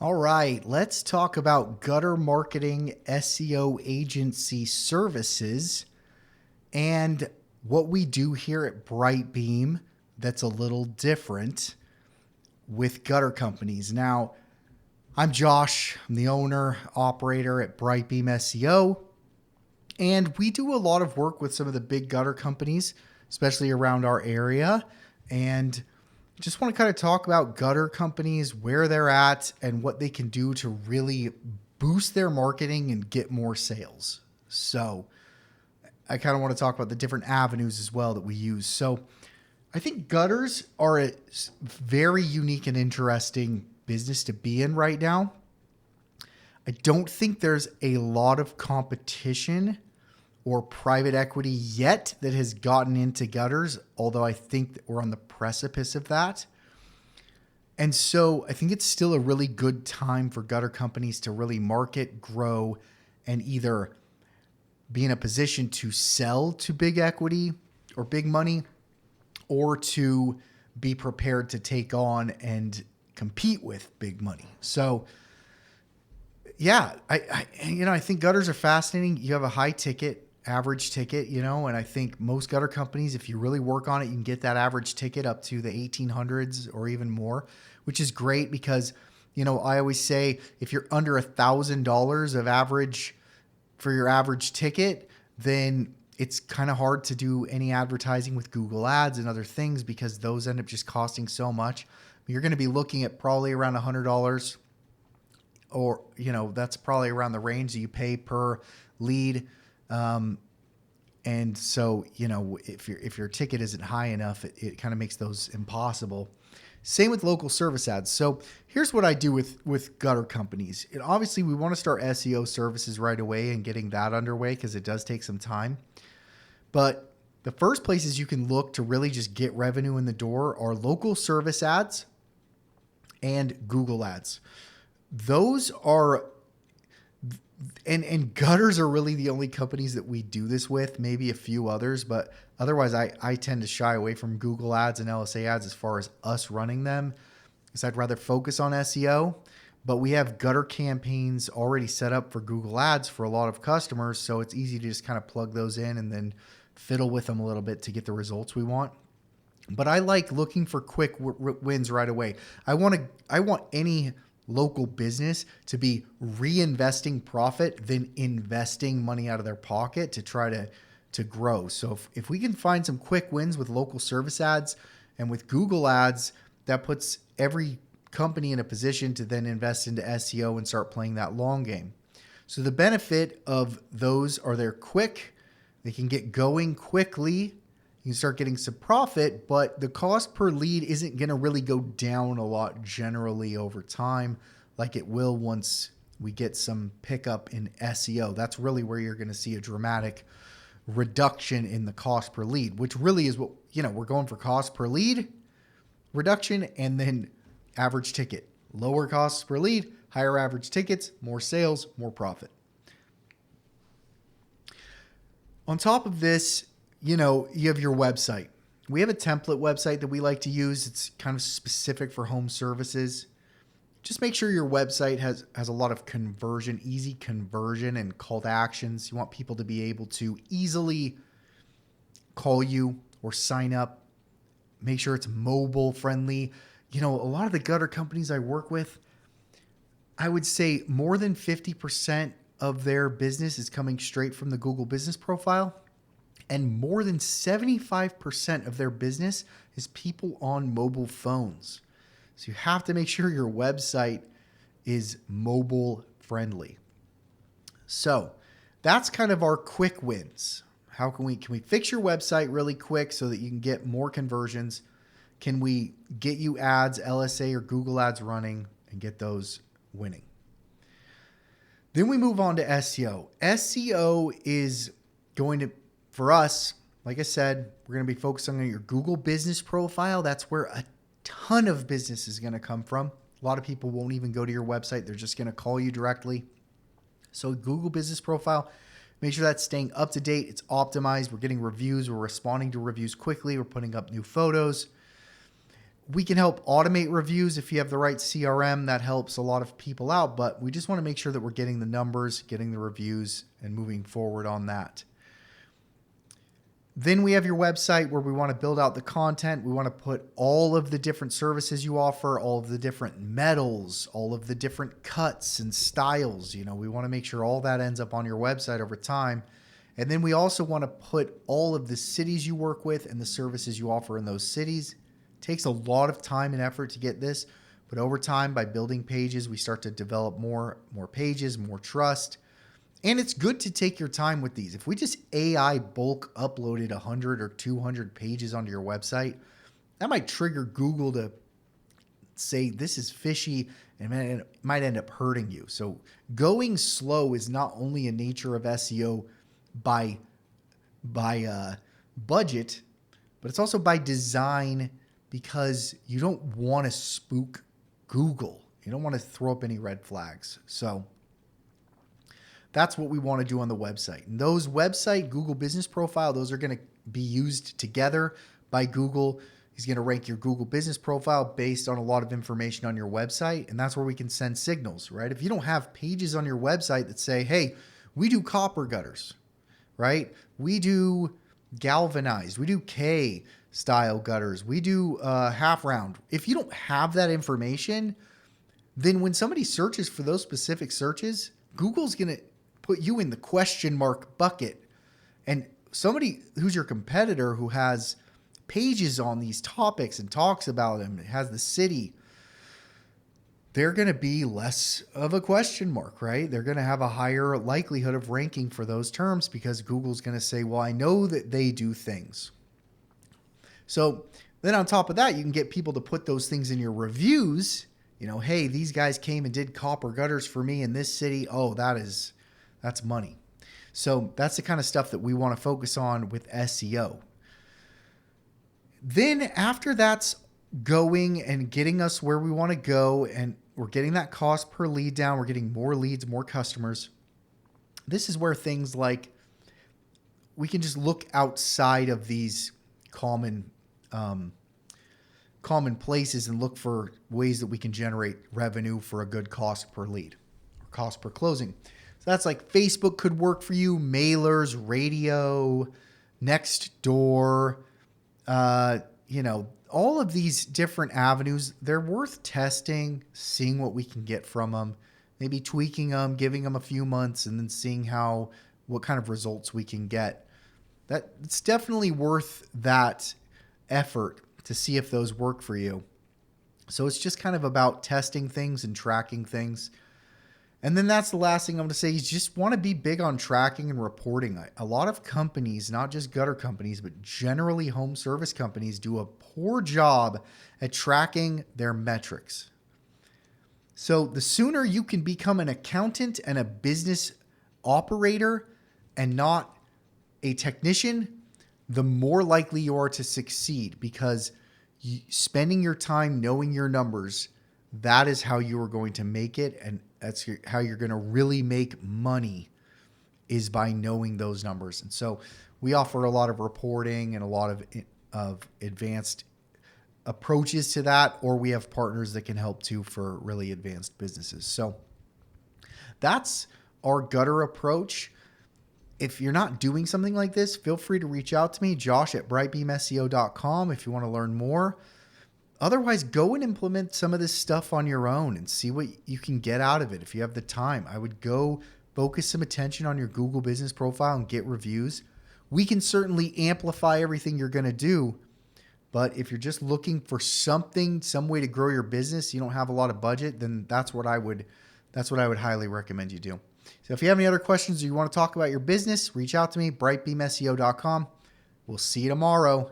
All right, let's talk about gutter marketing SEO agency services and what we do here at Brightbeam that's a little different with gutter companies. Now, I'm Josh. I'm the owner, operator at Brightbeam SEO, and we do a lot of work with some of the big gutter companies, especially around our area. And just want to kind of talk about gutter companies, where they're at, and what they can do to really boost their marketing and get more sales. So I kind of want to talk about the different avenues as well that we use. So I think gutters are a very unique and interesting business to be in right now. I don't think there's a lot of competition or private equity yet that has gotten into gutters, although I think that we're on the precipice of that. And so I think it's still a really good time for gutter companies to really market, grow, and either be in a position to sell to big equity or big money, or to be prepared to take on and compete with big money. So yeah, I think gutters are fascinating. You have a high ticket, average ticket, and I think most gutter companies, if you really work on it, you can get that average ticket up to the 1800s or even more, which is great because, I always say if you're under $1,000 of average for your average ticket, then it's kind of hard to do any advertising with Google ads and other things because those end up just costing so much. You're going to be looking at probably around $100 or, that's probably around the range that you pay per lead. And so, if your ticket isn't high enough, it kind of makes those impossible. Same with local service ads. So here's what I do with gutter companies. And obviously we want to start SEO services right away and getting that underway because it does take some time. But the first places you can look to really just get revenue in the door are local service ads and Google ads. Those are And gutters are really the only companies that we do this with, maybe a few others, but otherwise I tend to shy away from Google ads and LSA ads as far as us running them, because I'd rather focus on SEO. But we have gutter campaigns already set up for Google ads for a lot of customers, so it's easy to just kind of plug those in and then fiddle with them a little bit to get the results we want. But I like looking for quick wins right away. I want any local business to be reinvesting profit than investing money out of their pocket to try to grow. So if we can find some quick wins with local service ads and with Google ads, that puts every company in a position to then invest into SEO and start playing that long game. So the benefit of those are they're quick. They can get going quickly. You can start getting some profit, but the cost per lead isn't going to really go down a lot generally over time like it will once we get some pickup in SEO. That's really where you're going to see a dramatic reduction in the cost per lead, which really is what, we're going for cost per lead reduction and then average ticket. Lower costs per lead, higher average tickets, more sales, more profit. On top of this, you have your website. We have a template website that we like to use. It's kind of specific for home services. Just make sure your website has a lot of conversion, easy conversion and call to actions. You want people to be able to easily call you or sign up. Make sure it's mobile friendly. A lot of the gutter companies I work with, I would say more than 50% of their business is coming straight from the Google business profile. And more than 75% of their business is people on mobile phones. So you have to make sure your website is mobile friendly. So that's kind of our quick wins. Can we fix your website really quick so that you can get more conversions? Can we get you ads, LSA or Google ads running and get those winning? Then we move on to SEO. SEO is going to, for us, like I said, we're going to be focusing on your Google business profile. That's where a ton of business is going to come from. A lot of people won't even go to your website. They're just going to call you directly. So Google business profile, make sure that's staying up to date. It's optimized. We're getting reviews. We're responding to reviews quickly. We're putting up new photos. We can help automate reviews if you have the right CRM. That helps a lot of people out, but we just want to make sure that we're getting the numbers, getting the reviews, and moving forward on that. Then we have your website where we want to build out the content. We want to put all of the different services you offer, all of the different metals, all of the different cuts and styles. We want to make sure all that ends up on your website over time. And then we also want to put all of the cities you work with and the services you offer in those cities. It takes a lot of time and effort to get this, but over time, by building pages, we start to develop more pages, more trust. And it's good to take your time with these. If we just AI bulk uploaded 100 or 200 pages onto your website, that might trigger Google to say this is fishy and it might end up hurting you. So going slow is not only a nature of SEO by budget, but it's also by design, because you don't want to spook Google. You don't want to throw up any red flags. So that's what we want to do on the website. And those website Google Business Profile, those are going to be used together by Google. He's going to rank your Google Business Profile based on a lot of information on your website. And that's where we can send signals, right? If you don't have pages on your website that say, hey, we do copper gutters, right? We do galvanized. We do K style gutters. We do half round. If you don't have that information, then when somebody searches for those specific searches, Google's going to put you in the question mark bucket. And somebody who's your competitor who has pages on these topics and talks about them, has the city, they're going to be less of a question mark, right? They're going to have a higher likelihood of ranking for those terms because Google's going to say, well, I know that they do things. So then on top of that, you can get people to put those things in your reviews. Hey, these guys came and did copper gutters for me in this city. Oh, that's money. So that's the kind of stuff that we want to focus on with SEO. Then after that's going and getting us where we want to go, and we're getting that cost per lead down, we're getting more leads, more customers. This is where things like we can just look outside of these common places and look for ways that we can generate revenue for a good cost per lead or cost per closing. So that's like Facebook could work for you, mailers, radio, Nextdoor, all of these different avenues. They're worth testing, seeing what we can get from them, maybe tweaking them, giving them a few months, and then seeing what kind of results we can get. It's definitely worth that effort to see if those work for you. So it's just kind of about testing things and tracking things. And then that's the last thing I'm going to say. You just want to be big on tracking and reporting. A lot of companies, not just gutter companies, but generally home service companies, do a poor job at tracking their metrics. So the sooner you can become an accountant and a business operator and not a technician, the more likely you are to succeed, because spending your time knowing your numbers, that is how you are going to make it. And that's how you're going to really make money, is by knowing those numbers. And so we offer a lot of reporting and a lot of advanced approaches to that, or we have partners that can help too for really advanced businesses. So that's our gutter approach. If you're not doing something like this, feel free to reach out to me, josh@brightbeamseo.com, if you want to learn more. Otherwise, go and implement some of this stuff on your own and see what you can get out of it. If you have the time, I would go focus some attention on your Google Business Profile and get reviews. We can certainly amplify everything you're going to do, but if you're just looking for some way to grow your business, you don't have a lot of budget, then that's what I would highly recommend you do. So if you have any other questions or you want to talk about your business, reach out to me, brightbeamseo.com. We'll see you tomorrow.